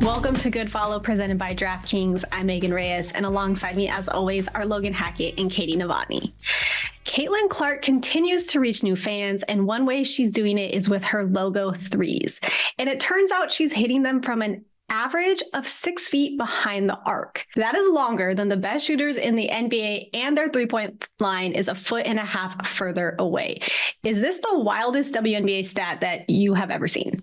Welcome to Good Follow, presented by DraftKings. I'm Megan Reyes, and alongside me, as always, are Logan Hackett and Katie Novotny. Cailin Clark continues to reach new fans, and one way she's doing it is with her logo threes. And it turns out she's hitting them from an average of 6 feet behind the arc. That is longer than the best shooters in the NBA, and their three-point line is 1.5 feet further away. Is this the wildest WNBA stat that you have ever seen?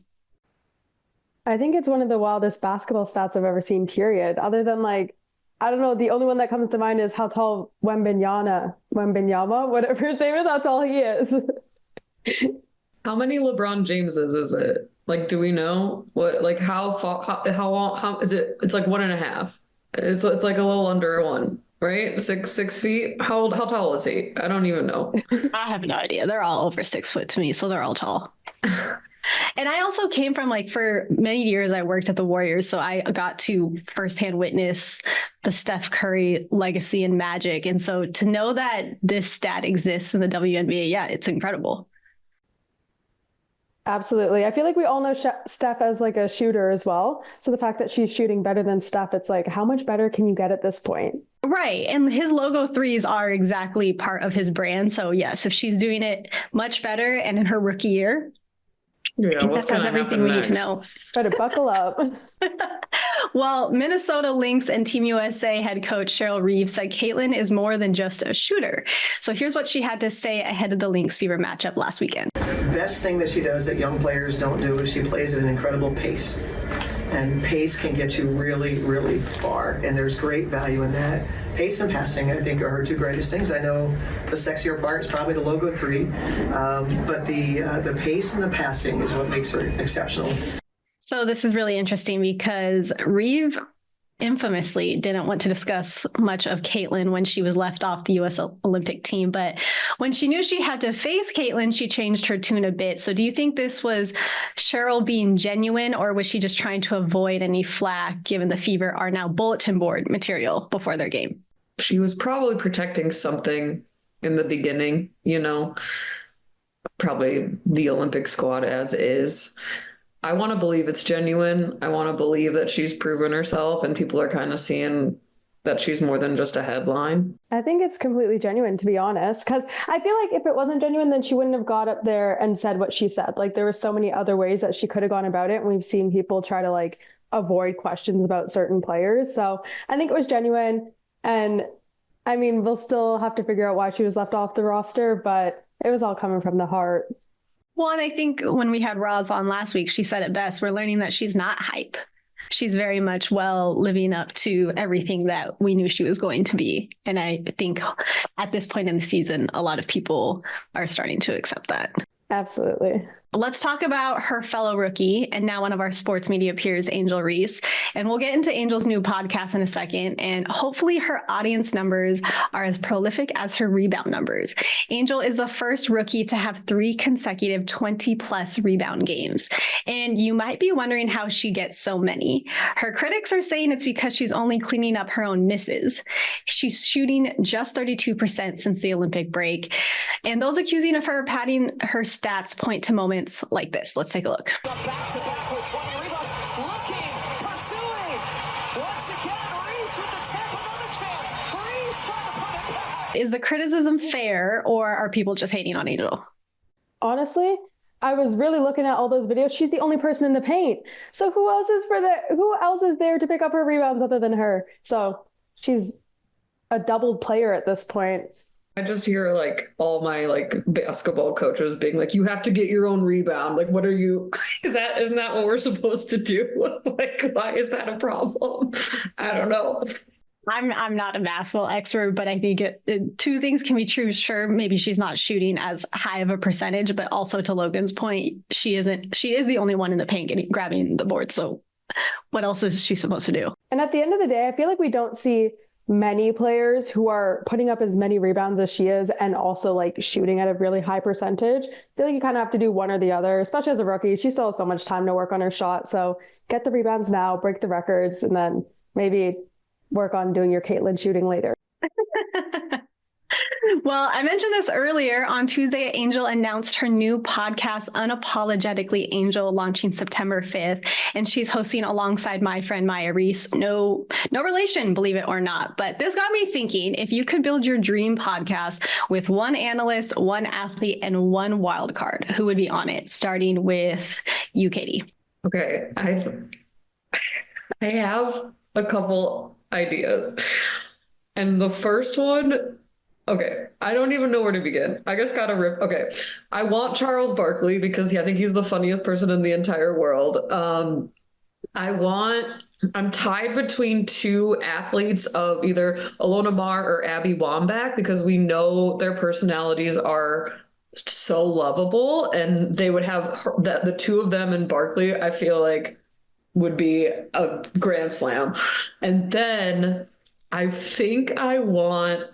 I think it's one of the wildest basketball stats I've ever seen, period. Other than, like, I don't know, the only one that comes to mind is how tall Wembanyama, whatever his name is, how tall he is. How many LeBron Jameses is it? Like, do we know what, like, how long, how is it? It's like 1.5. It's like a little under 1, right? Six feet. How tall is he? I don't even know. I have no idea. They're all over 6 foot to me, so they're all tall. And I also came from, like, for many years, I worked at the Warriors, so I got to firsthand witness the Steph Curry legacy and magic. And so to know that this stat exists in the WNBA, yeah, it's incredible. Absolutely. I feel like we all know Steph as, like, a shooter as well. So the fact that she's shooting better than Steph, it's like, how much better can you get at this point? Right. And his logo threes are exactly part of his brand. So yes, if she's doing it much better and in her rookie year, yeah, I think that says everything we need to know. Better buckle up. Well, Minnesota Lynx and Team USA head coach Cheryl Reeve said Cailin is more than just a shooter. So here's what she had to say ahead of the Lynx Fever matchup last weekend. The best thing that she does that young players don't do is she plays at an incredible pace. And pace can get you really, really far. And there's great value in that. Pace and passing, I think, are her two greatest things. I know the sexier part is probably the logo three, but the pace and the passing is what makes her exceptional. So this is really interesting because Reeve infamously didn't want to discuss much of Cailin when she was left off the U.S. Olympic team. But when she knew she had to face Cailin, she changed her tune a bit. So do you think this was Cheryl being genuine, or was she just trying to avoid any flack, given the Fever are now bulletin board material before their game? She was probably protecting something in the beginning, probably the Olympic squad as is. I want to believe it's genuine. I want to believe that she's proven herself and people are kind of seeing that she's more than just a headline. I think it's completely genuine, to be honest, because I feel like if it wasn't genuine, then she wouldn't have got up there and said what she said. Like, there were so many other ways that she could have gone about it. And we've seen people try to, like, avoid questions about certain players. So I think it was genuine. And I mean, we'll still have to figure out why she was left off the roster, but it was all coming from the heart. Well, and I think when we had Roz on last week, she said it best. We're learning that she's not hype. She's very much living up to everything that we knew she was going to be. And I think at this point in the season, a lot of people are starting to accept that. Absolutely. Let's talk about her fellow rookie and now one of our sports media peers, Angel Reese. And we'll get into Angel's new podcast in a second. And hopefully her audience numbers are as prolific as her rebound numbers. Angel is the first rookie to have 3 consecutive 20-plus rebound games. And you might be wondering how she gets so many. Her critics are saying it's because she's only cleaning up her own misses. She's shooting just 32% since the Olympic break. And those accusing of her padding her stats point to moments like this. Let's take a look. Back-to-back with 20 rebounds. Looking, pursuing. Once again, Reese with the tap, another chance. Reese trying to put it back. Is the criticism fair, or are people just hating on Angel? Honestly, I was really looking at all those videos. She's the only person in the paint. So who else is there to pick up her rebounds other than her? So she's a doubled player at this point. I just hear, like, all my, like, basketball coaches being like, you have to get your own rebound. Like, what are you, isn't that what we're supposed to do? Like, why is that a problem? I don't know. I'm not a basketball expert, but I think two things can be true. Sure, maybe she's not shooting as high of a percentage, but also to Logan's point, she is the only one in the paint grabbing the board. So what else is she supposed to do? And at the end of the day, I feel like we don't see many players who are putting up as many rebounds as she is and also, like, shooting at a really high percentage. I feel like you kind of have to do one or the other, especially as a rookie. She still has so much time to work on her shot. So get the rebounds now, break the records, and then maybe work on doing your Cailin shooting later. Well, I mentioned this earlier. On Tuesday, Angel announced her new podcast, Unapologetically Angel, launching September 5th. And she's hosting alongside my friend Maya Reese. No relation, believe it or not. But this got me thinking, if you could build your dream podcast with one analyst, one athlete, and one wild card, who would be on it? Starting with you, Katie. Okay, I have a couple ideas. And the first one, okay, I don't even know where to begin. I just gotta rip. Okay, I want Charles Barkley because I think he's the funniest person in the entire world. I'm tied between two athletes of either Alona Mar or Abby Wambach because we know their personalities are so lovable, and they would have the two of them and Barkley, I feel like, would be a grand slam. And then I think I want,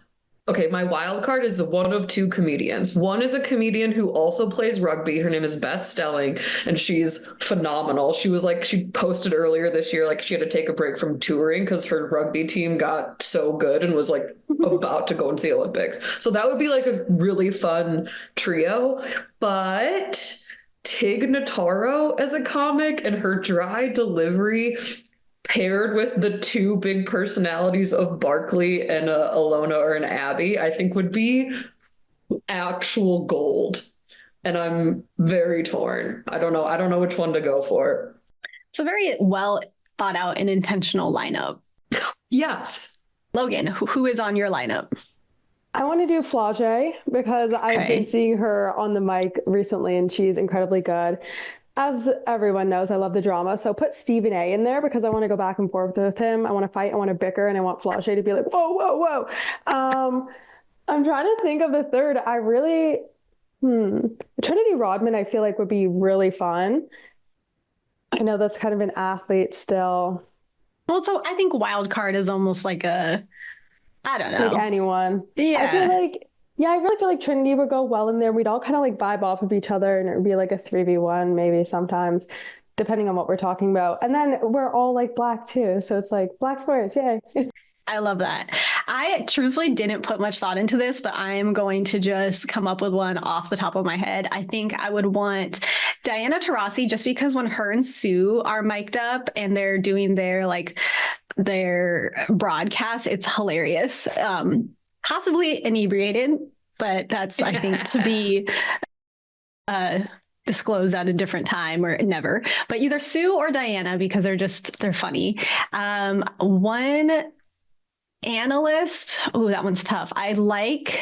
okay, my wild card is one of two comedians. One is a comedian who also plays rugby. Her name is Beth Stelling, and she's phenomenal. She posted earlier this year, like she had to take a break from touring because her rugby team got so good and was like about to go into the Olympics. So that would be like a really fun trio. But Tig Notaro as a comic and her dry delivery paired with the two big personalities of Barkley and Alona or an Abby, I think would be actual gold. And I'm very torn. I don't know which one to go for. It's a very well thought out and intentional lineup. Yes. Logan, who is on your lineup? I want to do Flage because I've been seeing her on the mic recently and she's incredibly good. As everyone knows, I love the drama. So put Stephen A in there because I want to go back and forth with him. I want to fight. I want to bicker. And I want Flage to be like, whoa, whoa, whoa. I'm trying to think of the third. Trinity Rodman, I feel like would be really fun. I know that's kind of an athlete still. Well, so I think wild card is almost like I don't know. Like anyone. Yeah. I really feel like Trinity would go well in there. We'd all kind of like vibe off of each other and it would be like a 3v1 maybe sometimes, depending on what we're talking about. And then we're all like Black too. So it's like Black sports, yay. I love that. I truthfully didn't put much thought into this, but I am going to just come up with one off the top of my head. I think I would want Diana Taurasi just because when her and Sue are mic'd up and they're doing their broadcast, it's hilarious. Possibly inebriated, but that's, I think, to be disclosed at a different time or never. But either Sue or Diana because they're funny. One analyst, oh, that one's tough. I like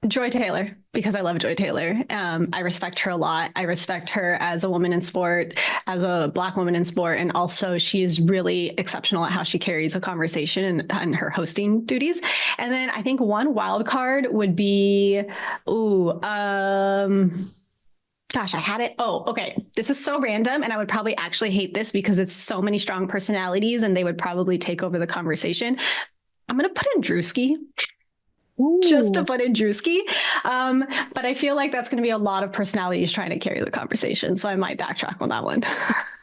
Joy Taylor because I love Joy Taylor. I respect her a lot. I respect her as a woman in sport, as a Black woman in sport. And also she is really exceptional at how she carries a conversation and her hosting duties. And then I think one wild card would be, gosh, I had it. Oh, okay. This is so random. And I would probably actually hate this because it's so many strong personalities and they would probably take over the conversation. I'm going to put in Drewski. Just to put in Drewski. But I feel like that's going to be a lot of personalities trying to carry the conversation. So I might backtrack on that one.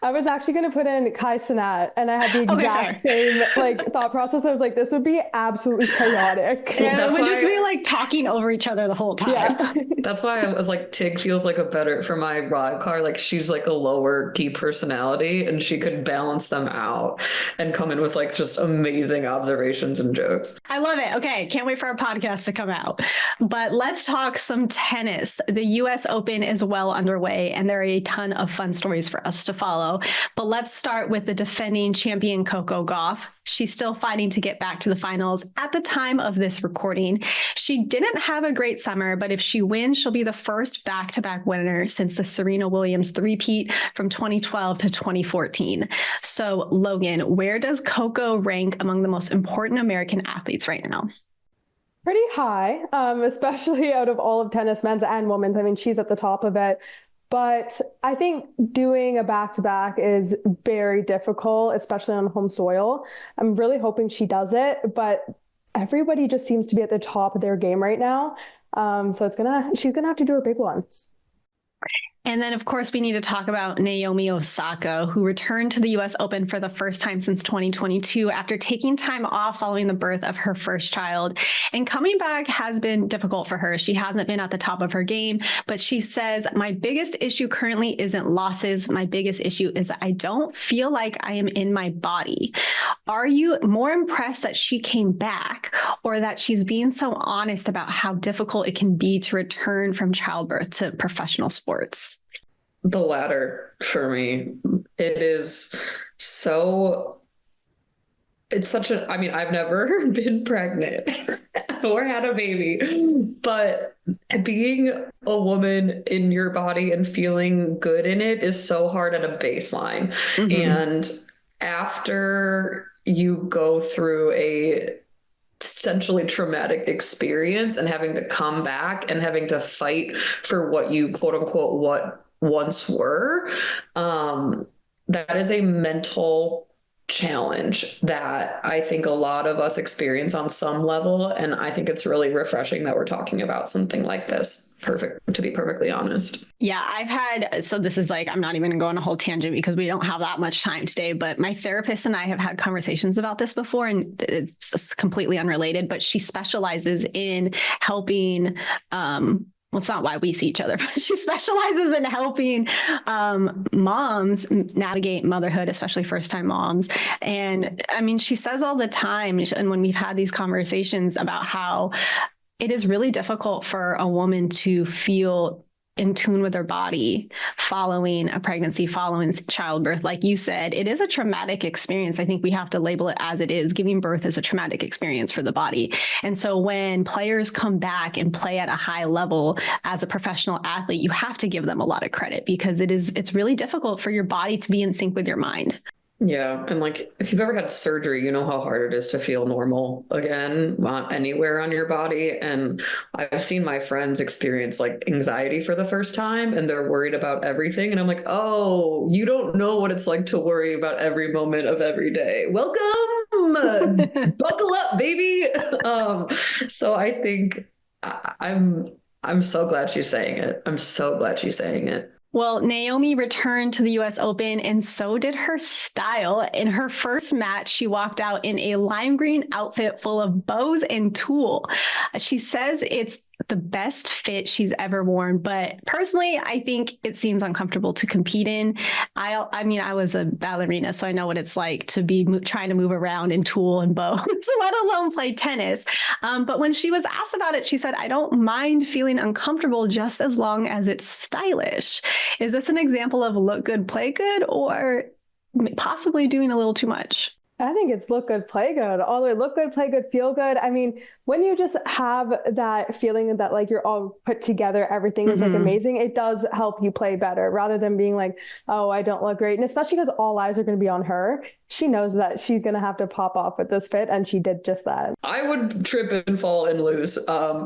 I was actually going to put in Kai Cenat and I had the exact same thought process. I was like, this would be absolutely chaotic. Yeah, it would just be like talking over each other the whole time. Yeah. That's why I was like, Tig feels like a better for my wild card. Like she's like a lower key personality and she could balance them out and come in with like just amazing observations and jokes. I love it. Okay. Can't wait for our podcast to come out. But let's talk some tennis. The US Open is well underway and there are a ton of fun stories for us to follow. But let's start with the defending champion Coco Gauff. She's still fighting to get back to the finals at the time of this recording. She didn't have a great summer, but if she wins, she'll be the first back-to-back winner since the Serena Williams three-peat from 2012 to 2014. So Logan, where does Coco rank among the most important American athletes right now? Pretty high, especially out of all of tennis, men's and women's. I mean, she's at the top of it. But I think doing a back-to-back is very difficult, especially on home soil. I'm really hoping she does it, but everybody just seems to be at the top of their game right now. So she's gonna have to do her big ones. And then, of course, we need to talk about Naomi Osaka, who returned to the U.S. Open for the first time since 2022 after taking time off following the birth of her first child. And coming back has been difficult for her. She hasn't been at the top of her game, but she says, my biggest issue currently isn't losses. My biggest issue is that I don't feel like I am in my body. Are you more impressed that she came back or that she's being so honest about how difficult it can be to return from childbirth to professional sports? The latter for me. It is so, it's such a, I mean, I've never been pregnant or had a baby, but being a woman in your body and feeling good in it is so hard at a baseline. And after you go through a essentially traumatic experience and having to come back and having to fight for what you quote unquote, what once were, that is a mental challenge that I think a lot of us experience on some level. And I think it's really refreshing that we're talking about something like this. Perfect, to be perfectly honest. Yeah, I've had, so this is like, I'm not even going to go on a whole tangent because we don't have that much time today, but my therapist and I have had conversations about this before, and it's completely unrelated, but she specializes in helping, well, it's not why we see each other, but she specializes in helping moms navigate motherhood, especially first-time moms. And I mean, she says all the time, and when we've had these conversations about how it is really difficult for a woman to feel in tune with her body following a pregnancy, following childbirth. Like you said, it is a traumatic experience. I think we have to label it as it is. Giving birth is a traumatic experience for the body. And so when players come back and play at a high level as a professional athlete, you have to give them a lot of credit because it's really difficult for your body to be in sync with your mind. Yeah. And like, if you've ever had surgery, you know how hard it is to feel normal again, anywhere on your body. And I've seen my friends experience like anxiety for the first time and they're worried about everything. And I'm like, oh, you don't know what it's like to worry about every moment of every day. Welcome. Buckle up, baby. So I think I'm so glad she's saying it. I'm so glad she's saying it. Well, Naomi returned to the U.S. Open, and so did her style. In her first match, she walked out in a lime green outfit full of bows and tulle. She says it's the best fit she's ever worn, but personally, I think it seems uncomfortable to compete in. I mean, I was a ballerina, so I know what it's like to be trying to move around in tulle and bows, let alone play tennis. But when she was asked about it, she said, I don't mind feeling uncomfortable just as long as it's stylish. Is this an example of look good, play good, or possibly doing a little too much? I think it's look good, play good. All the way, look good, play good, feel good. I mean, when you just have that feeling that like you're all put together, everything is like amazing, it does help you play better rather than being like, oh, I don't look great. And especially because all eyes are going to be on her. She knows that she's going to have to pop off with this fit, and she did just that. I would trip and fall and lose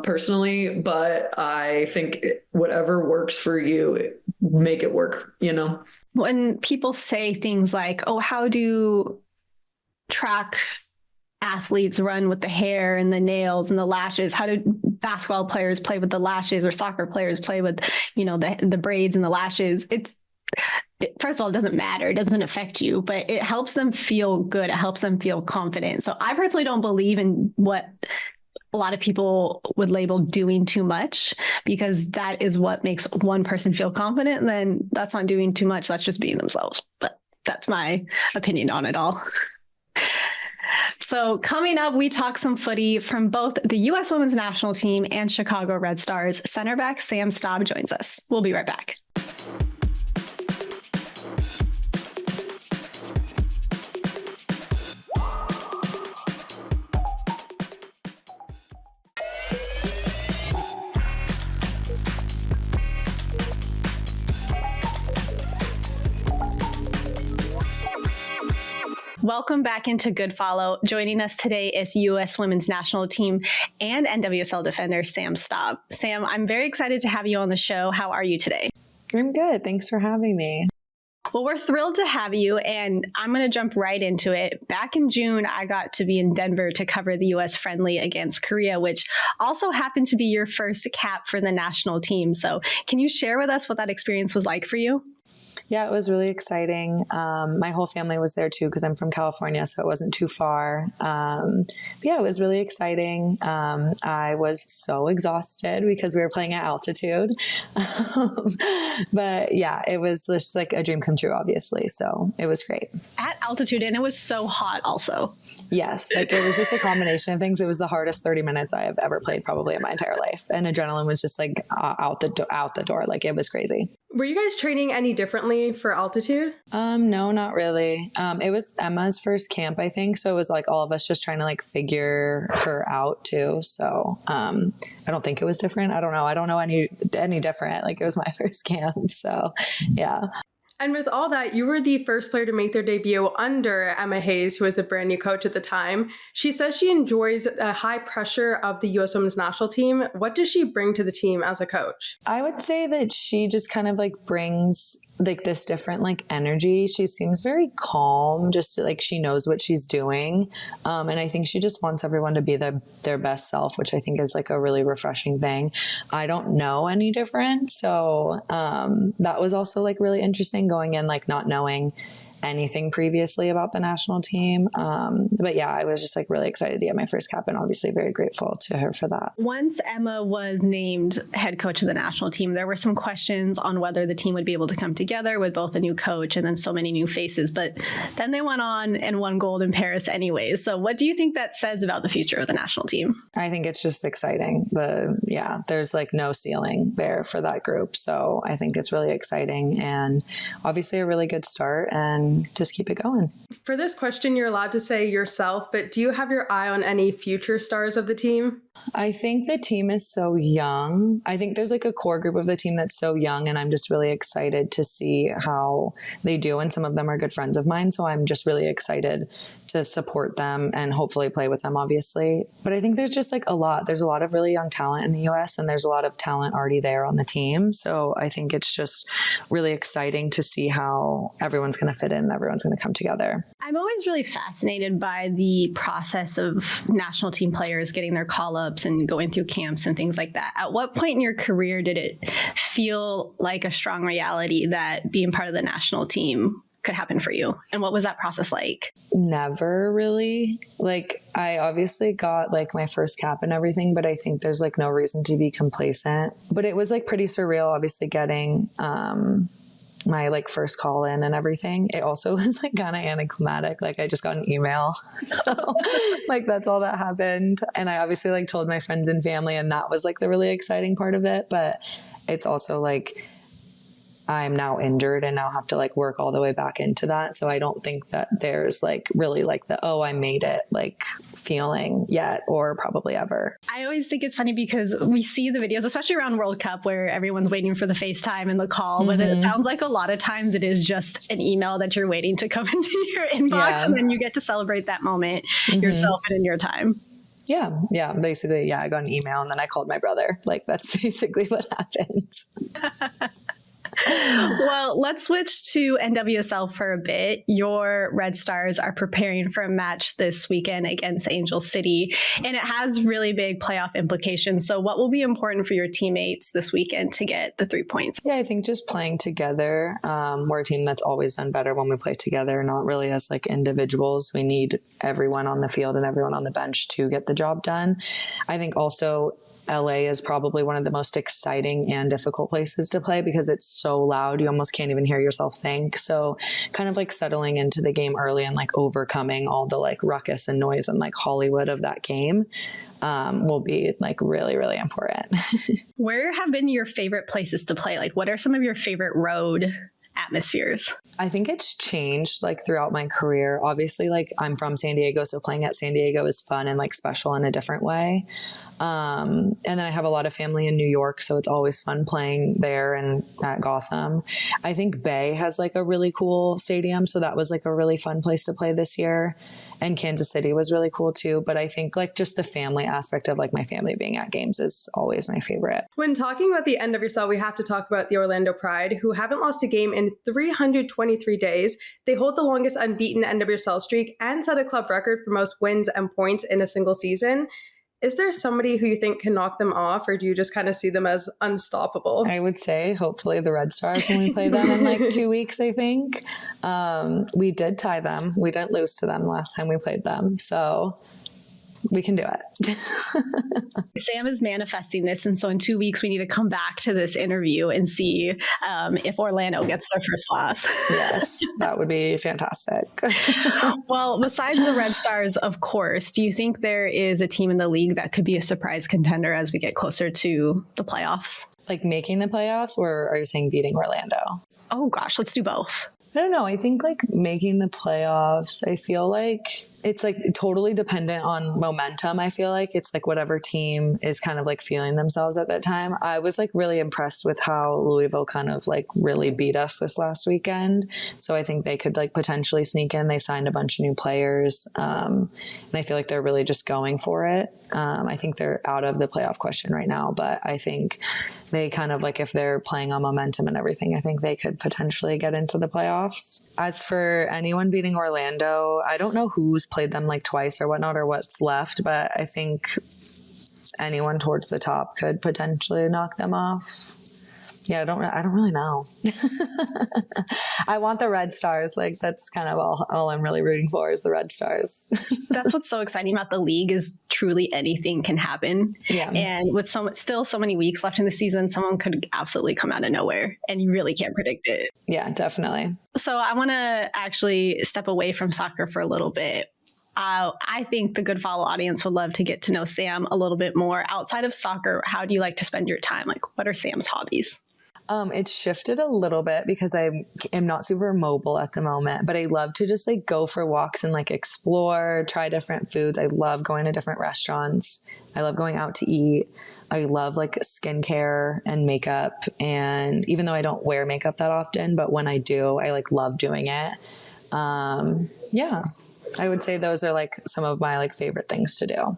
personally, but I think whatever works for you, make it work, you know? When people say things like, oh, how do track athletes run with the hair and the nails and the lashes? How do basketball players play with the lashes, or soccer players play with, you know, the braids and the lashes? First of all, it doesn't matter. It doesn't affect you, but it helps them feel good. It helps them feel confident. So I personally don't believe in what a lot of people would label doing too much, because that is what makes one person feel confident. And then that's not doing too much. That's just being themselves. But that's my opinion on it all. So coming up, we talk some footy from both the U.S. Women's National Team and Chicago Red Stars. Center back Sam Staab joins us. We'll be right back. Welcome back into Good Follow. Joining us today is U.S. Women's National Team and NWSL defender Sam Staab. Sam, I'm very excited to have you on the show. How are you today? I'm good. Thanks for having me. Well, we're thrilled to have you, and I'm going to jump right into it. Back in June, I got to be in Denver to cover the U.S. friendly against Korea, which also happened to be your first cap for the national team. So can you share with us what that experience was like for you? Yeah, it was really exciting. My whole family was there too because I'm from California, so it wasn't too far. Yeah, it was really exciting. I was so exhausted because we were playing at altitude. But yeah, it was just like a dream come true, obviously. So it was great. At altitude, and it was so hot also. Yes, like it was just a combination of things. It was the hardest 30 minutes I have ever played probably in my entire life. And adrenaline was just like out the door. Like it was crazy. Were you guys training any differently for altitude? No, not really. It was Emma's first camp, I think. So it was like all of us just trying to like figure her out too. So I don't think it was different. I don't know. I don't know any different. Like it was my first camp. So yeah. And with all that, you were the first player to make their debut under Emma Hayes, who was the brand new coach at the time. She says she enjoys the high pressure of the U.S. Women's National Team. What does she bring to the team as a coach? I would say that she just kind of like brings like this different like energy. She seems very calm, just like she knows what she's doing. And I think she just wants everyone to be their best self, which I think is like a really refreshing thing. I don't know any different. So that was also like really interesting going in, like not knowing anything previously about the national team. But yeah, I was just like really excited to get my first cap and obviously very grateful to her for that. Once Emma was named head coach of the national team, there were some questions on whether the team would be able to come together with both a new coach and then so many new faces. But then they went on and won gold in Paris anyways. So what do you think that says about the future of the national team? I think it's just exciting. There's like no ceiling there for that group. So I think it's really exciting and obviously a really good start, and just keep it going. For this question, you're allowed to say yourself, but do you have your eye on any future stars of the team? I think the team is so young. I think there's like a core group of the team that's so young, and I'm just really excited to see how they do. And some of them are good friends of mine. So I'm just really excited to support them and hopefully play with them, obviously. But I think there's just like there's a lot of really young talent in the US, and there's a lot of talent already there on the team. So I think it's just really exciting to see how everyone's going to fit in and everyone's going to come together. I'm always really fascinated by the process of national team players getting their call-ups and going through camps and things like that. At what point in your career did it feel like a strong reality that being part of the national team could happen for you? And what was that process like? Never really. Like I obviously got like my first cap and everything, but I think there's like no reason to be complacent. But it was like pretty surreal, obviously getting my like first call in and everything. It also was like kind of anticlimactic. Like I just got an email. So like that's all that happened. And I obviously like told my friends and family, and that was like the really exciting part of it. But it's also like I'm now injured and now have to like work all the way back into that. So I don't think that there's like really like I made it like feeling yet, or probably ever. I always think it's funny because we see the videos, especially around World Cup, where everyone's waiting for the FaceTime and the call, but it sounds like a lot of times it is just an email that you're waiting to come into your inbox, and then you get to celebrate that moment yourself and in your time. Yeah. Basically, I got an email and then I called my brother. Like that's basically what happened. Well, let's switch to NWSL for a bit. Your Red Stars are preparing for a match this weekend against Angel City, and it has really big playoff implications. So what will be important for your teammates this weekend to get the 3 points? Yeah, I think just playing together. We're a team that's always done better when we play together, not really as like individuals. We need everyone on the field and everyone on the bench to get the job done. I think also LA is probably one of the most exciting and difficult places to play because it's so loud. You almost can't even hear yourself think. So kind of like settling into the game early and like overcoming all the like ruckus and noise and like Hollywood of that game will be like really, really important. Where have been your favorite places to play? Like what are some of your favorite road atmospheres? I think it's changed like throughout my career. Obviously, like I'm from San Diego, so playing at San Diego is fun and like special in a different way. And then I have a lot of family in New York, so it's always fun playing there and at Gotham. I think Bay has like a really cool stadium, so that was like a really fun place to play this year. And Kansas City was really cool too. But I think like just the family aspect of like my family being at games is always my favorite. When talking about the NWSL, we have to talk about the Orlando Pride, who haven't lost a game in 323 days. They hold the longest unbeaten NWSL streak and set a club record for most wins and points in a single season. Is there somebody who you think can knock them off, or do you just kind of see them as unstoppable? I would say hopefully the Red Stars when we play them in like 2 weeks, I think. We did tie them. We didn't lose to them last time we played them. So we can do it. Sam is manifesting this. And so in 2 weeks, we need to come back to this interview and see if Orlando gets their first loss. Yes, that would be fantastic. Well, besides the Red Stars, of course, do you think there is a team in the league that could be a surprise contender as we get closer to the playoffs? Like making the playoffs, or are you saying beating Orlando? Oh, gosh, let's do both. I don't know. I think like making the playoffs, I feel like it's like totally dependent on momentum. I feel like it's like whatever team is kind of like feeling themselves at that time. I was like really impressed with how Louisville kind of like really beat us this last weekend. So I think they could like potentially sneak in. They signed a bunch of new players. And I feel like they're really just going for it. I think they're out of the playoff question right now, but I think they kind of like, if they're playing on momentum and everything, I think they could potentially get into the playoffs. As for anyone beating Orlando, I don't know who's played them like twice or whatnot or what's left, but I think anyone towards the top could potentially knock them off. Yeah, I don't really know. I want the Red Stars. Like that's kind of all I'm really rooting for is the Red Stars. That's what's so exciting about the league is truly anything can happen. Yeah. And with still so many weeks left in the season, someone could absolutely come out of nowhere and you really can't predict it. Yeah, definitely. So I want to actually step away from soccer for a little bit. I think the Good Follow audience would love to get to know Sam a little bit more. Outside of soccer, how do you like to spend your time? Like, what are Sam's hobbies? It's shifted a little bit because I am not super mobile at the moment, but I love to just like go for walks and like explore, try different foods. I love going to different restaurants. I love going out to eat. I love like skincare and makeup. And even though I don't wear makeup that often, but when I do, I like love doing it. Yeah. I would say those are like some of my like favorite things to do.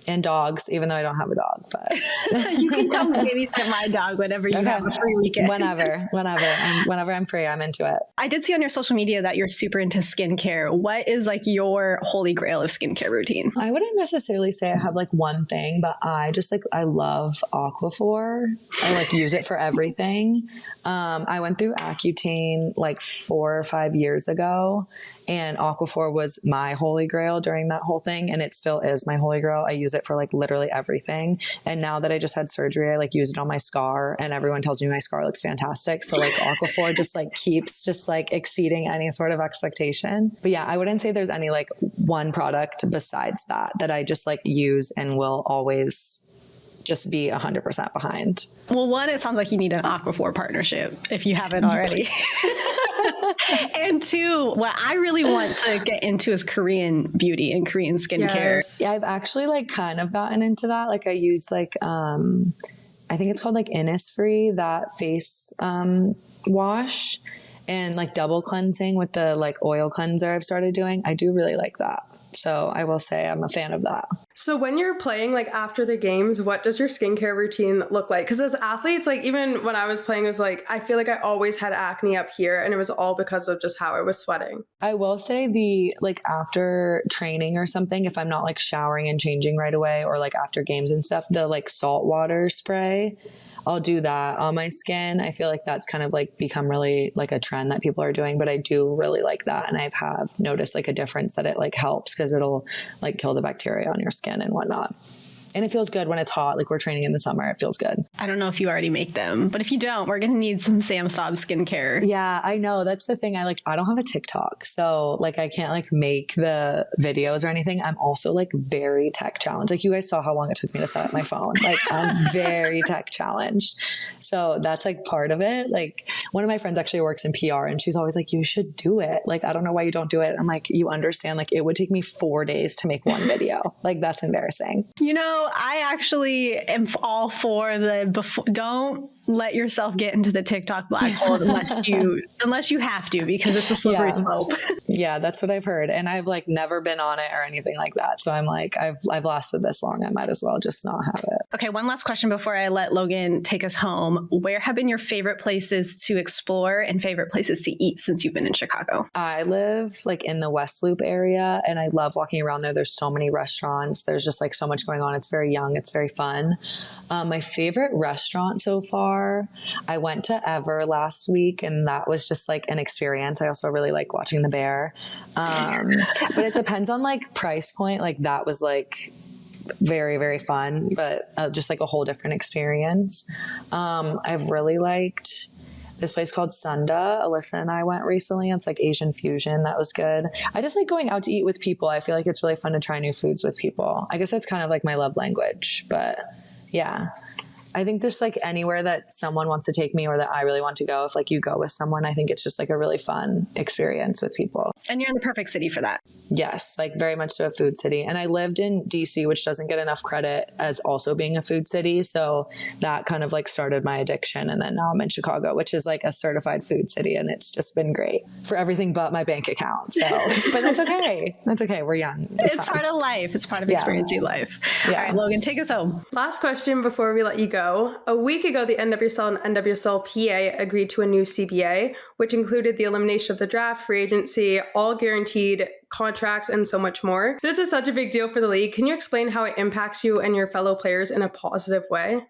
And dogs, even though I don't have a dog, but you can come babysit my dog whenever you have a free weekend. Whenever I'm free, I'm into it. I did see on your social media that you're super into skincare. What is like your holy grail of skincare routine? I wouldn't necessarily say I have like one thing, but I just like, I love Aquaphor. I like use it for everything. I went through Accutane like 4 or 5 years ago, and Aquaphor was my holy grail during that whole thing. And it still is my holy grail. I use it for like literally everything. And now that I just had surgery, I like use it on my scar, and everyone tells me my scar looks fantastic. So like Aquaphor just like keeps just like exceeding any sort of expectation. But yeah, I wouldn't say there's any like one product besides that I just like use and will always just be 100% behind. Well, one, it sounds like you need an Aquaphor partnership if you haven't already. And two, what I really want to get into is Korean beauty and Korean skincare. Yes. Yeah, I've actually like kind of gotten into that. Like I use like, I think it's called like Innisfree, that face wash, and like double cleansing with the like oil cleanser I've started doing. I do really like that. So I will say I'm a fan of that. So when you're playing, like after the games, what does your skincare routine look like? Because as athletes, like even when I was playing, it was like, I feel like I always had acne up here, and it was all because of just how I was sweating. I will say the like after training or something, if I'm not like showering and changing right away, or like after games and stuff, the like salt water spray, I'll do that on my skin. I feel like that's kind of like become really like a trend that people are doing, but I do really like that. And I have noticed like a difference that it like helps because it'll like kill the bacteria on your skin and whatnot. And it feels good when it's hot. Like we're training in the summer. It feels good. I don't know if you already make them, but if you don't, we're going to need some Sam Staabs skincare. Yeah, I know. That's the thing. I don't have a TikTok. So like I can't like make the videos or anything. I'm also like very tech challenged. Like you guys saw how long it took me to set up my phone. Like I'm very tech challenged. So that's like part of it. Like one of my friends actually works in PR, and she's always like, you should do it. Like, I don't know why you don't do it. I'm like, you understand, like it would take me 4 days to make one video. Like that's embarrassing. You know, I actually am all for don't let yourself get into the TikTok black hole unless you have to, because it's a slippery slope. Yeah, that's what I've heard. And I've like never been on it or anything like that. So I'm like, I've lasted this long. I might as well just not have it. Okay, one last question before I let Logan take us home. Where have been your favorite places to explore and favorite places to eat since you've been in Chicago? I live like in the West Loop area and I love walking around there. There's so many restaurants. There's just like so much going on. It's very young. It's very fun. My favorite restaurant so far, I went to Ever last week and that was just like an experience. I also really like watching the bear. But it depends on like price point. Like that was like very, very fun, but just like a whole different experience. I've really liked this place called Sunda. Alyssa and I went recently. It's like Asian fusion. That was good. I just like going out to eat with people. I feel like it's really fun to try new foods with people. I guess that's kind of like my love language, but yeah. I think there's like anywhere that someone wants to take me or that I really want to go. If like you go with someone, I think it's just like a really fun experience with people. And you're in the perfect city for that. Yes, like very much so a food city. And I lived in DC, which doesn't get enough credit as also being a food city. So that kind of like started my addiction. And then now I'm in Chicago, which is like a certified food city. And it's just been great for everything but my bank account. So, but that's okay. That's okay. We're young. It's part of life. It's part of experiencing life. Yeah. All right, Logan, take us home. Last question before we let you go. A week ago, the NWSL and NWSL PA agreed to a new CBA, which included the elimination of the draft, free agency, all guaranteed contracts, and so much more. This is such a big deal for the league. Can you explain how it impacts you and your fellow players in a positive way?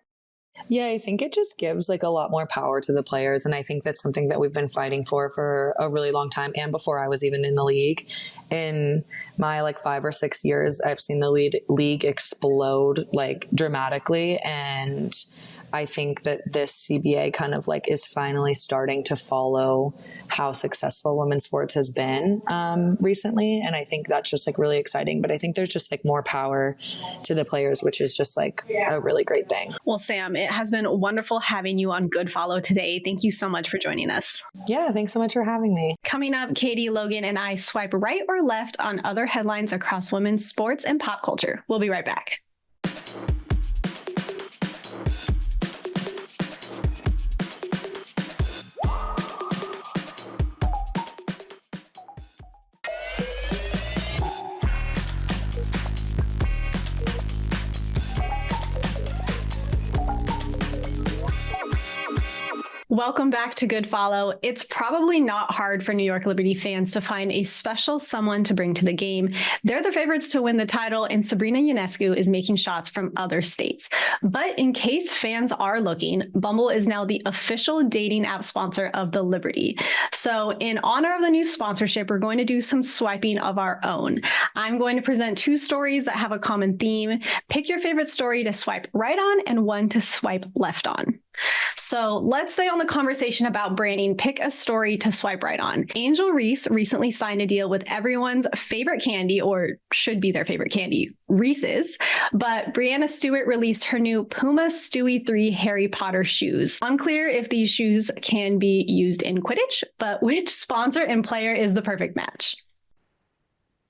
Yeah, I think it just gives like a lot more power to the players. And I think that's something that we've been fighting for a really long time. And before I was even in the league, in my like 5 or 6 years, I've seen the league explode like dramatically. And I think that this CBA kind of like is finally starting to follow how successful women's sports has been recently. And I think that's just like really exciting. But I think there's just like more power to the players, which is just like a really great thing. Well, Sam, it has been wonderful having you on Good Follow today. Thank you so much for joining us. Yeah, thanks so much for having me. Coming up, Katie, Logan, and I swipe right or left on other headlines across women's sports and pop culture. We'll be right back. Welcome back to Good Follow. It's probably not hard for New York Liberty fans to find a special someone to bring to the game. They're the favorites to win the title, and Sabrina Ionescu is making shots from other states. But in case fans are looking, Bumble is now the official dating app sponsor of the Liberty. So in honor of the new sponsorship, we're going to do some swiping of our own. I'm going to present 2 stories that have a common theme. Pick your favorite story to swipe right on and one to swipe left on. So let's say on the conversation about branding, pick a story to swipe right on. Angel Reese recently signed a deal with everyone's favorite candy, or should be their favorite candy, Reese's. But Brianna Stewart released her new Puma Stewie 3 Harry Potter shoes. Unclear if these shoes can be used in Quidditch, but which sponsor and player is the perfect match?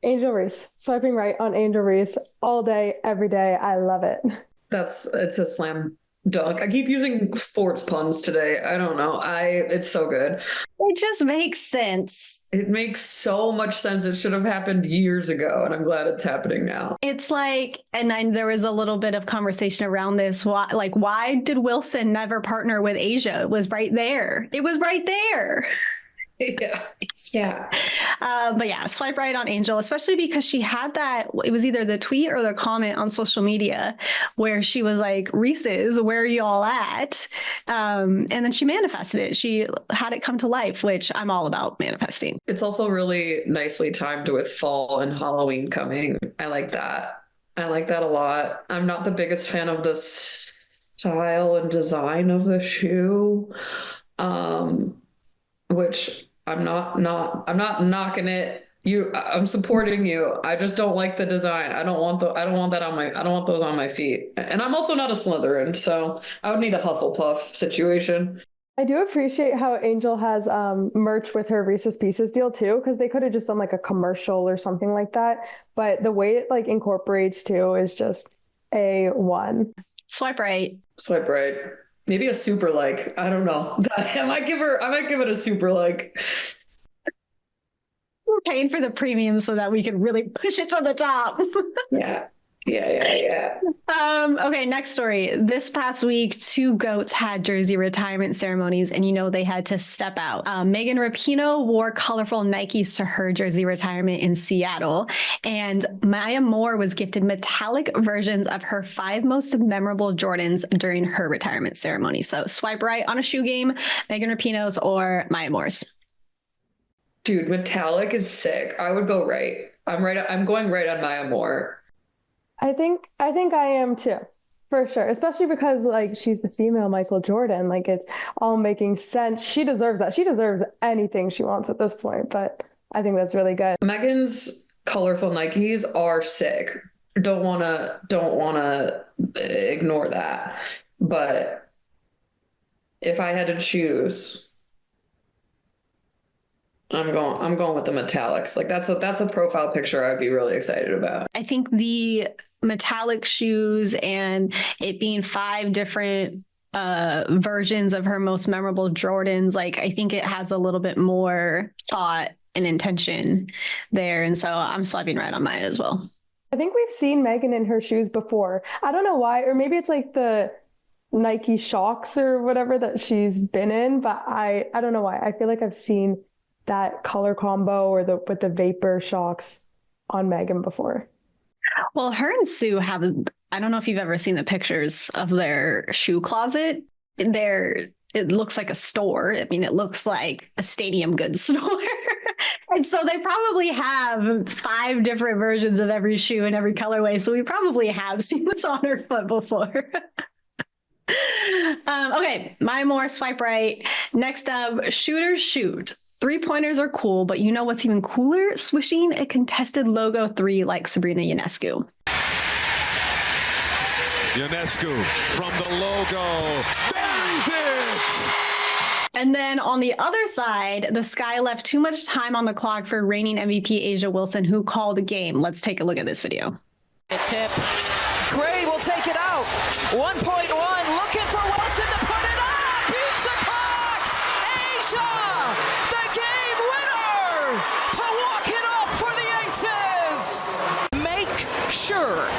Angel Reese. Swiping right on Angel Reese all day, every day. I love it. It's a slam dunk. I keep using sports puns today. I don't know. It's so good. It just makes sense. It makes so much sense. It should have happened years ago, and I'm glad it's happening now. It's like, there was a little bit of conversation around this. Why did Wilson never partner with Asia? It was right there. It was right there. Yeah. But yeah, swipe right on Angel, especially because she had that, it was either the tweet or the comment on social media where she was like, Reese's, where are you all at? And then she manifested it. She had it come to life, which I'm all about manifesting. It's also really nicely timed with fall and Halloween coming. I like that. I like that a lot. I'm not the biggest fan of the style and design of the shoe, which I'm not knocking it. I'm supporting you. I just don't like the design. I don't want those on my feet. And I'm also not a Slytherin, so I would need a Hufflepuff situation. I do appreciate how Angel has merch with her Reese's Pieces deal too, because they could have just done like a commercial or something like that. But the way it like incorporates too is just A1. Swipe right. Swipe right. Maybe a super like. I don't know. I might give it a super like. We're paying for the premium so that we can really push it to the top. Yeah. Yeah. Okay, next story. This past week, two GOATs had jersey retirement ceremonies, and they had to step out. Megan Rapinoe wore colorful Nikes to her jersey retirement in Seattle, and Maya Moore was gifted metallic versions of her 5 most memorable Jordans during her retirement ceremony. So swipe right on a shoe game, Megan Rapinoe's or Maya Moore's. Dude, metallic is sick. I would go right. I'm going right on Maya Moore. I think I am too, for sure. Especially because like she's the female Michael Jordan. Like it's all making sense. She deserves that. She deserves anything she wants at this point. But I think that's really good. Megan's colorful Nikes are sick. Don't wanna ignore that. But if I had to choose, I'm going with the metallics. Like that's a profile picture I'd be really excited about. I think the metallic shoes and it being 5 different versions of her most memorable Jordans, like I think it has a little bit more thought and intention there. And so I'm swiping right on Maya as well. I think we've seen Megan in her shoes before. I don't know why, or maybe it's like the Nike Shocks or whatever that she's been in, but I don't know why. I feel like I've seen that color combo or with the Vapor Shocks on Megan before. Well, her and Sue have, I don't know if you've ever seen the pictures of their shoe closet. It looks like a store. I mean, it looks like a stadium goods store. And so they probably have 5 different versions of every shoe in every colorway. So we probably have seen this on her foot before. Okay, Maya Moore, swipe right. Next up, shooters shoot. 3-pointers are cool, but you know what's even cooler? Swishing a contested logo 3 like Sabrina Ionescu. Ionescu from the logo. Buries it! And then on the other side, the Sky left too much time on the clock for reigning MVP Asia Wilson, who called a game. Let's take a look at this video. A tip. Gray will take it out. 1.1. Looking for Wilson to put it up. Beats the clock. Asia, the game winner, to walk it off for the Aces. Make sure.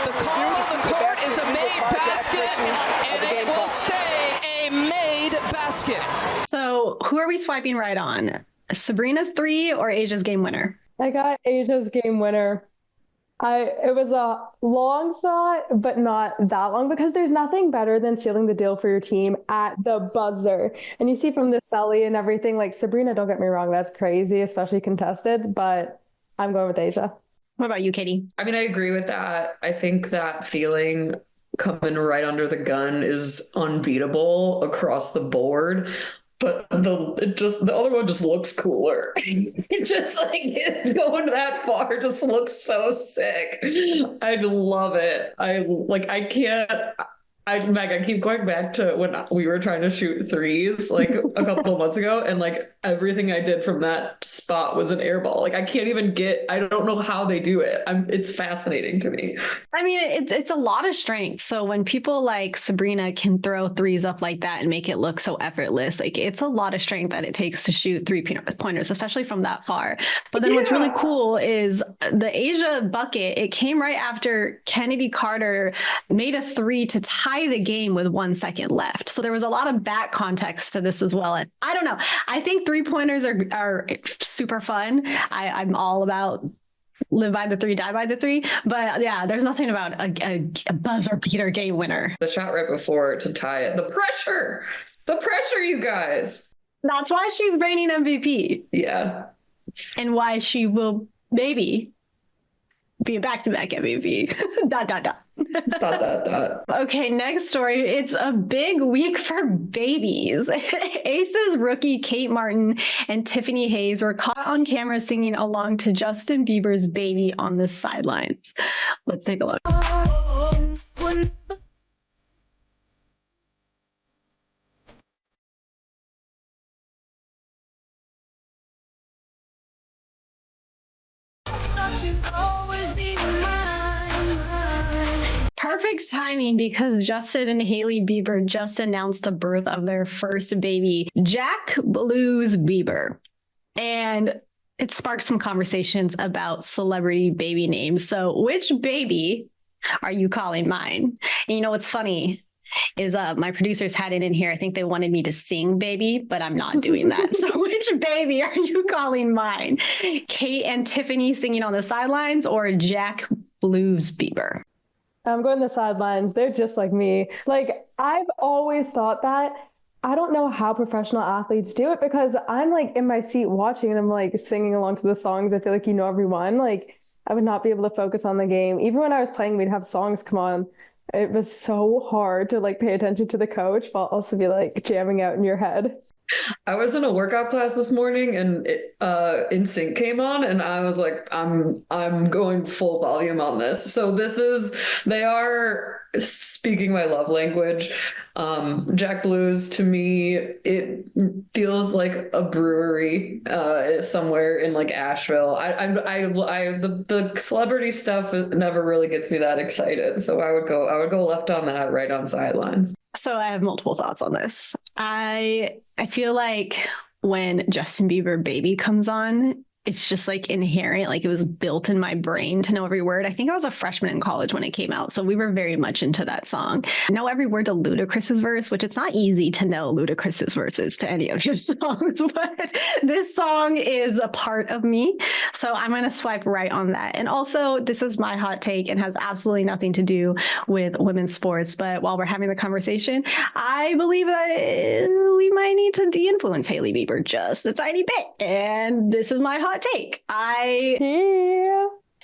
The call of the court is a made basket, and it will stay a made basket. So who are we swiping right on? Sabrina's 3 or Asia's game winner? I got Asia's game winner. It was a long thought, but not that long, because there's nothing better than sealing the deal for your team at the buzzer. And you see from the celly and everything, like Sabrina, don't get me wrong, that's crazy, especially contested, but I'm going with Asia. What about you, Katie? I mean, I agree with that. I think that feeling coming right under the gun is unbeatable across the board. But the other one just looks cooler. It just like going that far just looks so sick. I love it. Meg, I keep going back to when we were trying to shoot threes like a couple of months ago, and like everything I did from that spot was an air ball. Like I don't know how they do it. It's fascinating to me. I mean, it's a lot of strength. So when people like Sabrina can throw threes up like that and make it look so effortless, like it's a lot of strength that it takes to shoot 3-pointers, especially from that far. But then what's really cool is the Asia bucket. It came right after Kennedy Carter made a 3 to tie the game with 1 second left. So there was a lot of back context to this as well. And I don't know. I think 3-pointers are super fun. I'm all about live by the 3, die by the 3. But yeah, there's nothing about a buzzer beater game winner. The shot right before to tie it. The pressure, you guys. That's why she's reigning MVP. Yeah. And why she will maybe be a back-to-back MVP. ... Okay, next story. It's a big week for babies. Aces rookie Kate Martin and Tiffany Hayes were caught on camera singing along to Justin Bieber's Baby on the sidelines. Let's take a look. Perfect timing, because Justin and Hailey Bieber just announced the birth of their first baby, Jack Blues Bieber. And it sparked some conversations about celebrity baby names. So which baby are you calling mine? And you know what's funny is my producers had it in here. I think they wanted me to sing baby, but I'm not doing that. So which baby are you calling mine? Kate and Tiffany singing on the sidelines or Jack Blues Bieber? I'm going the sidelines. They're just like me. Like, I've always thought that. I don't know how professional athletes do it because I'm like in my seat watching and I'm like singing along to the songs. I feel like you know everyone. Like, I would not be able to focus on the game. Even when I was playing, we'd have songs come on. It was so hard to like pay attention to the coach, but also be like jamming out in your head. I was in a workout class this morning and NSYNC came on and I was like, I'm going full volume on this. So they are speaking my love language. Jack Blues, to me, it feels like a brewery somewhere in like Asheville. The celebrity stuff never really gets me that excited. So I would go left on that, right on sidelines. So I have multiple thoughts on this. I feel like when Justin Bieber Baby comes on, it's just like inherent, like it was built in my brain to know every word. I think I was a freshman in college when it came out, so we were very much into that song. I know every word to Ludacris's verse, which it's not easy to know Ludacris's verses to any of his songs, but this song is a part of me, so I'm going to swipe right on that. And also, this is my hot take and has absolutely nothing to do with women's sports, but while we're having the conversation, I believe that we might need to de-influence Hailey Bieber just a tiny bit, and this is my hot take.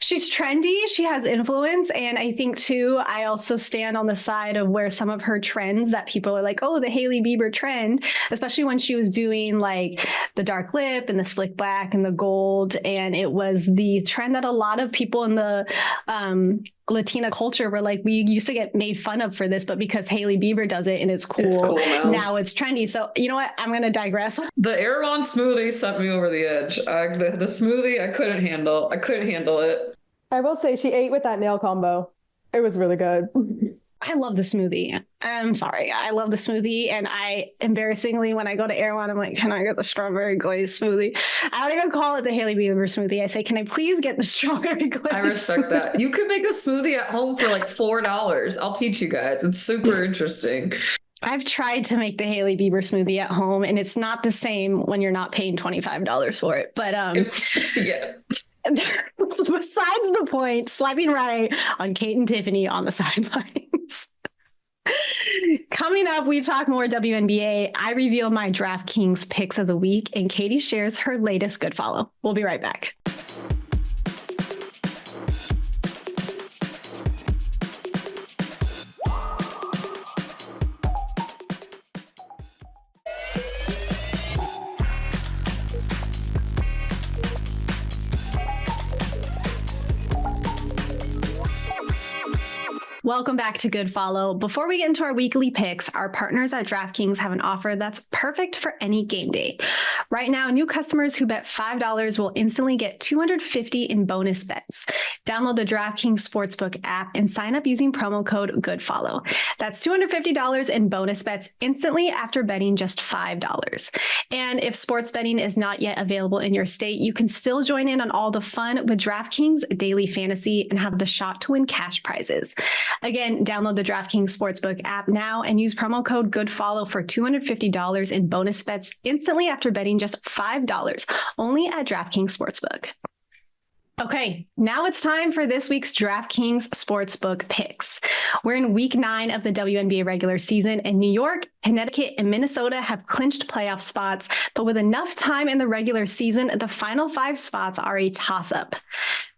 She's trendy. She has influence. And I think, too, I also stand on the side of where some of her trends that people are like, oh, the Hailey Bieber trend, especially when she was doing like the dark lip and the slick back and the gold. And it was the trend that a lot of people in the Latina culture were like, we used to get made fun of for this, but because Hailey Bieber does it and it's cool now it's trendy. So you know what? I'm going to digress. The Airborne smoothie sent me over the edge. The smoothie, I couldn't handle it. I will say she ate with that nail combo. It was really good. I love the smoothie. I'm sorry. I love the smoothie. And embarrassingly, when I go to Erewhon, I'm like, can I get the strawberry glazed smoothie? I don't even call it the Hailey Bieber smoothie. I say, can I please get the strawberry glazed? I respect that. You could make a smoothie at home for like $4. I'll teach you guys. It's super interesting. I've tried to make the Hailey Bieber smoothie at home, and it's not the same when you're not paying $25 for it. But yeah. Besides the point, swiping right on Kate and Tiffany on the sidelines. Coming up, we talk more WNBA. I reveal my DraftKings picks of the week, and Katie shares her latest good follow. We'll be right back. Welcome back to Good Follow. Before we get into our weekly picks, our partners at DraftKings have an offer that's perfect for any game day. Right now, new customers who bet $5 will instantly get $250 in bonus bets. Download the DraftKings Sportsbook app and sign up using promo code GoodFollow. That's $250 in bonus bets instantly after betting just $5. And if sports betting is not yet available in your state, you can still join in on all the fun with DraftKings Daily Fantasy and have the shot to win cash prizes. Again, download the DraftKings Sportsbook app now and use promo code GoodFollow for $250 in bonus bets instantly after betting just $5, only at DraftKings Sportsbook. Okay, now it's time for this week's DraftKings Sportsbook picks. We're in week 9 of the WNBA regular season, and New York, Connecticut, and Minnesota have clinched playoff spots, but with enough time in the regular season, the final 5 spots are a toss-up.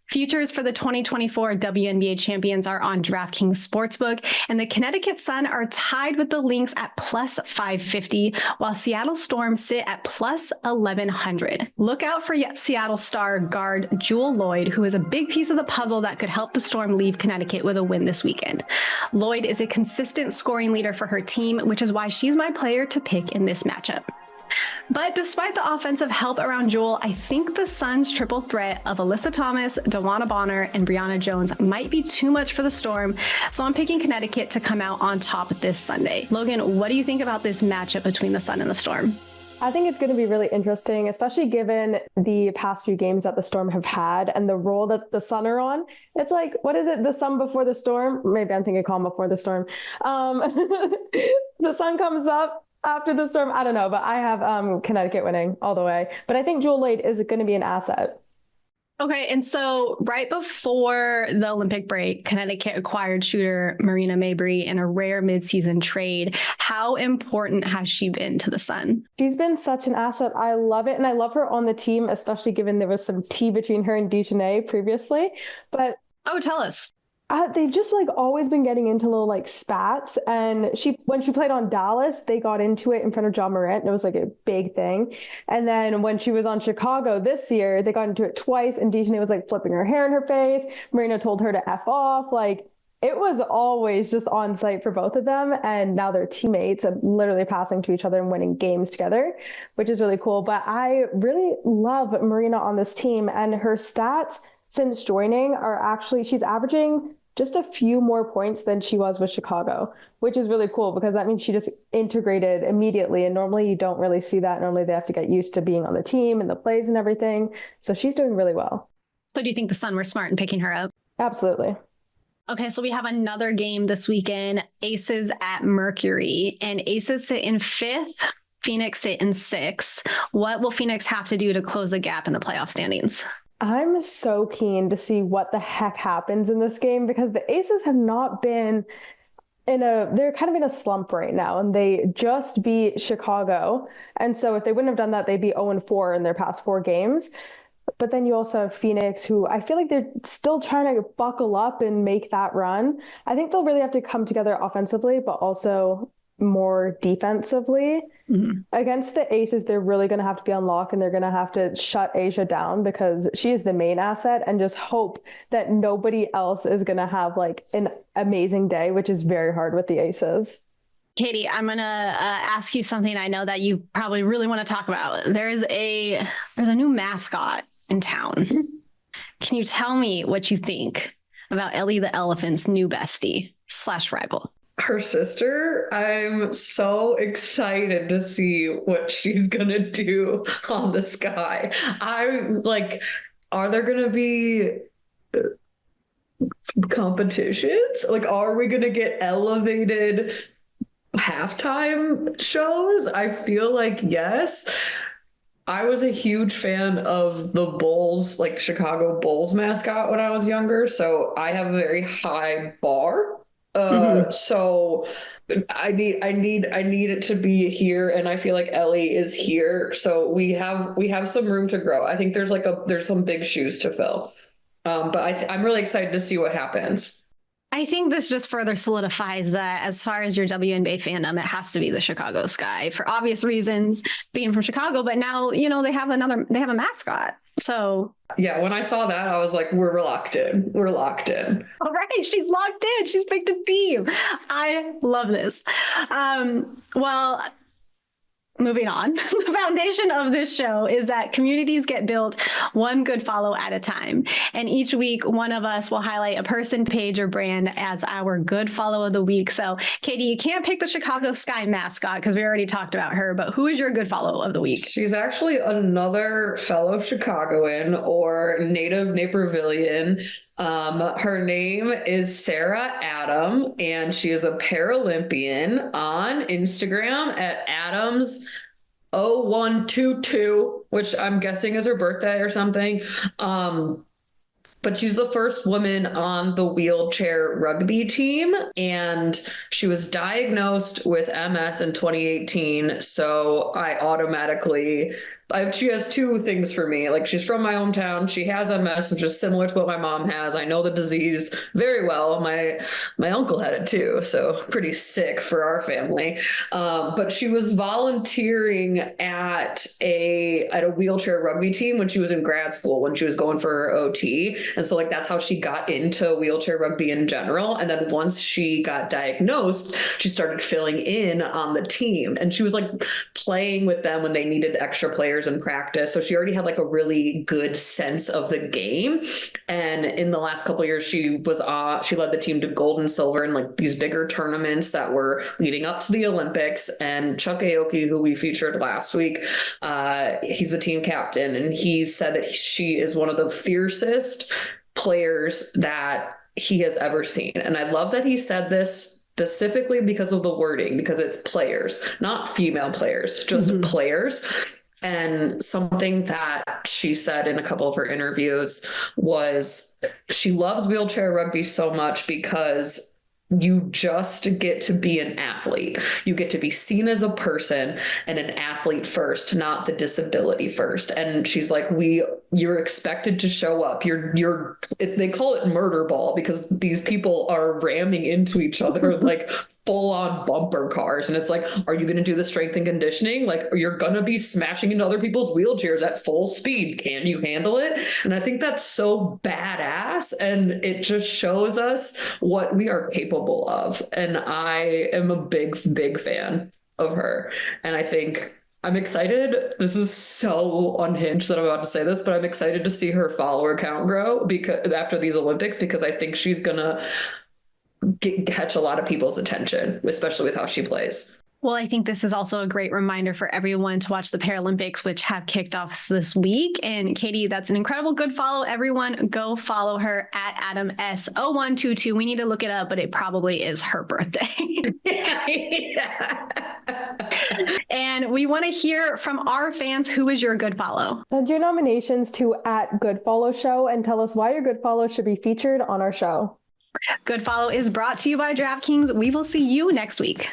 Futures for the 2024 WNBA champions are on DraftKings Sportsbook, and the Connecticut Sun are tied with the Lynx at plus 550, while Seattle Storm sit at plus 1100. Look out for Seattle star guard Jewel Lloyd, who is a big piece of the puzzle that could help the Storm leave Connecticut with a win this weekend. Lloyd is a consistent scoring leader for her team, which is why she's my player to pick in this matchup. But despite the offensive help around Jewel, I think the Suns' triple threat of Alyssa Thomas, DeWanna Bonner, and Brianna Jones might be too much for the Storm, so I'm picking Connecticut to come out on top this Sunday. Logan, what do you think about this matchup between the Sun and the Storm? I think it's going to be really interesting, especially given the past few games that the Storm have had and the role that the Sun are on. It's like, what is it? The Sun before the Storm? Maybe I'm thinking calm before the Storm. The Sun comes up after the Storm. I don't know, but I have Connecticut winning all the way. But I think Jewel Lade is going to be an asset. Okay, and so right before the Olympic break, Connecticut acquired shooter Marina Mabrey in a rare midseason trade. How important has she been to the Sun? She's been such an asset. I love it. And I love her on the team, especially given there was some tea between her and Dejanay previously. But tell us. They've just like always been getting into little like spats. And when she played on Dallas, they got into it in front of John Morant. And it was like a big thing. And then when she was on Chicago this year, they got into it twice. And Dejanay was like flipping her hair in her face. Marina told her to F off. Like it was always just on site for both of them. And now they're teammates and literally passing to each other and winning games together, which is really cool. But I really love Marina on this team, and her stats since joining are actually, she's averaging just a few more points than she was with Chicago, which is really cool because that means she just integrated immediately. And normally you don't really see that. Normally they have to get used to being on the team and the plays and everything. So she's doing really well. So do you think the Sun were smart in picking her up? Absolutely. Okay, so we have another game this weekend, Aces at Mercury, and Aces sit in 5th, Phoenix sit in 6th. What will Phoenix have to do to close the gap in the playoff standings? I'm so keen to see what the heck happens in this game because the Aces have not been they're kind of in a slump right now, and they just beat Chicago. And so if they wouldn't have done that, they'd be 0-4 in their past 4 games. But then you also have Phoenix, who I feel like they're still trying to buckle up and make that run. I think they'll really have to come together offensively, but also more defensively. Against the Aces, they're really going to have to be on lock, and they're going to have to shut Asia down because she is the main asset, and just hope that nobody else is going to have like an amazing day, which is very hard with the Aces. Katie, I'm going to ask you something I know that you probably really want to talk about. There's a new mascot in town. Can you tell me what you think about Ellie the Elephant's new bestie / rival? Her sister, I'm so excited to see what she's gonna do on the Sky. I'm like, are there gonna be competitions? Like, are we gonna get elevated halftime shows? I feel like yes. I was a huge fan of the Bulls, like Chicago Bulls mascot when I was younger, so I have a very high bar. So I need it to be here, and I feel like Ellie is here, so we have some room to grow. I think there's some big shoes to fill, but I'm really excited to see what happens. I think this just further solidifies that as far as your WNBA fandom, it has to be the Chicago Sky for obvious reasons, being from Chicago. But now, they have a mascot. So yeah, when I saw that, I was like, we're locked in. We're locked in. All right. She's locked in. She's picked a team. I love this. Well, moving on. The foundation of this show is that communities get built one good follow at a time. And each week, one of us will highlight a person, page, or brand as our good follow of the week. So, Katie, you can't pick the Chicago Sky mascot because we already talked about her, but who is your good follow of the week? She's actually another fellow Chicagoan or native Napervillian. Her name is Sarah Adam, and she is a Paralympian on Instagram at Adams0122, which I'm guessing is her birthday or something. But she's the first woman on the wheelchair rugby team, and she was diagnosed with MS in 2018. So she has 2 things for me. Like, she's from my hometown. She has MS, which is similar to what my mom has. I know the disease very well. My uncle had it too, so pretty sick for our family. But she was volunteering at a wheelchair rugby team when she was in grad school, when she was going for her OT. And so that's how she got into wheelchair rugby in general. And then once she got diagnosed, she started filling in on the team. And she was playing with them when they needed extra players players in practice. So she already had like a really good sense of the game. And in the last couple of years, she led the team to gold and silver in like these bigger tournaments that were leading up to the Olympics. And Chuck Aoki, who we featured last week, he's the team captain, and he said that she is one of the fiercest players that he has ever seen. And I love that he said this specifically because of the wording, because it's players, not female players, just players. And something that she said in a couple of her interviews was she loves wheelchair rugby so much because you just get to be an athlete. You get to be seen as a person and an athlete first, not the disability first. And she's like, you're expected to show up. They call it murder ball because these people are ramming into each other like full on bumper cars. And it's like, are you going to do the strength and conditioning? Like, you're going to be smashing into other people's wheelchairs at full speed. Can you handle it? And I think that's so badass. And it just shows us what we are capable of. And I am a big, big fan of her. And I think I'm excited. This is so unhinged that I'm about to say this, but I'm excited to see her follower count grow because after these Olympics, because I think she's going to catch a lot of people's attention, especially with how she plays. Well, I think this is also a great reminder for everyone to watch the Paralympics, which have kicked off this week. And Katie, that's an incredible good follow. Everyone go follow her at AdamS0122. We need to look it up, but it probably is her birthday. And we want to hear from our fans. Who is your good follow? Send your nominations to @GoodFollowShow and tell us why your good follow should be featured on our show. Good Follow is brought to you by DraftKings. We will see you next week.